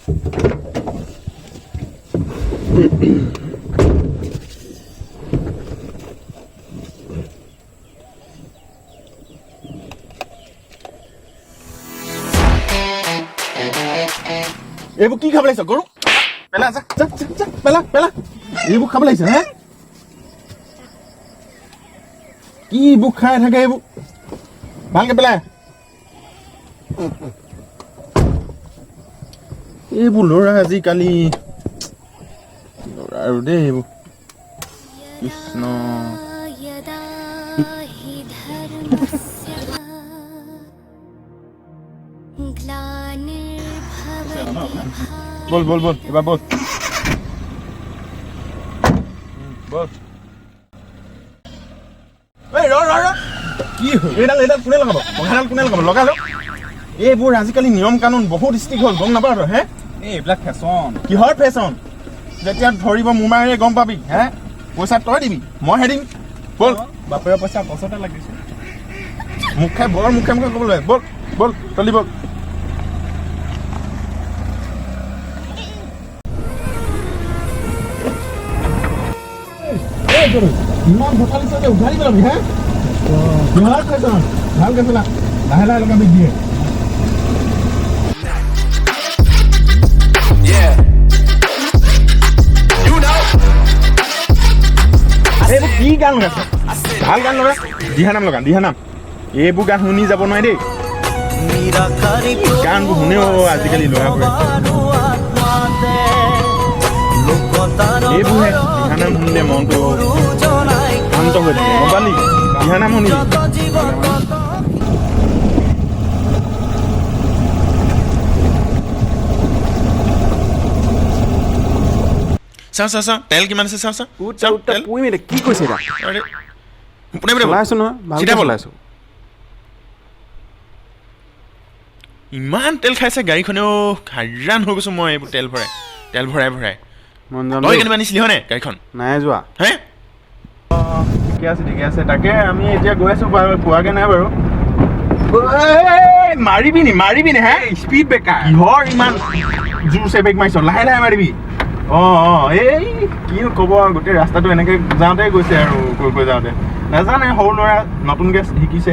এইবোৰ কি খাব লাগিছ গৰু পেলা যা যা যা পেলা পেলা এইবোৰ খাব লাগিছে হে কি এইবোৰ খাই থাকে এইবোৰ ভালকে পেলাই এইবোৰ ল'ৰা আজিকালি ল'ৰা আৰু দেই এইবোৰ কৃষ্ণ বল বল বল এবাৰ বল বল এই ৰ কি হ'ল এডাল কোনে লগাব পঘাডাল কোনে লগাব লগালো এইবোৰ আজিকালি নিয়ম কানুন বহুত ষ্ট্ৰিক হ'ল গম নাপাওঁ হে এইবিলাক ফেশ্বন কিহৰ ফেশ্বন যেতিয়া ধৰিব মোমাৰে গম পাবি হে পইচা তই দিবি মইহে দিম বল বাপেৰে পইচা গছতে লাগিছে মুখে ক'ব লাগে বল বল চলি বল ইমান ভটালিছে যে উঘালি পেলাবি হে কিহৰ ফেশ্বন ভালকে পেলা লাহে লাহে লগাবি দিয়ে এইবোৰ কি গান লগাইছে ভাল গান লগা দিহানাম লগা দিহানাম এইবোৰ গান শুনি যাব নোৱাৰে দেই গানবোৰ শুনেও আজিকালি ল'ৰাবোৰে এইবোৰহে দিহানাম শুনিলে মনটো শান্ত হৈ থাকে গম পালি দিহানাম শুনি চাওঁ তেল কিমান আছে চাওঁ তেল কি কৈছে ইমান তেল খাইছে গাড়ীখনেও হাইৰাণ হৈ গৈছো মই এইবোৰ তেল ভৰাই তই কেনেবা নিছিলি হয়নে গাড়ীখন নাই যোৱা হে ঠিকে আছে তাকে আমি এতিয়া গৈ আছো পোৱাগে নাই বাৰু মাৰিবি নে হে স্পীড ব্ৰেকাৰ কিহৰ ইমান জোৰছে ব্ৰেক মাৰিছ লাহে লাহে মাৰিবি এই কিনো ক'ব গোটেই ৰাস্তাটো এনেকে যাওঁতে গৈছে আৰু কৈ যাওঁতে নাজানে সৰু ল'ৰা নতুনকে শিকিছে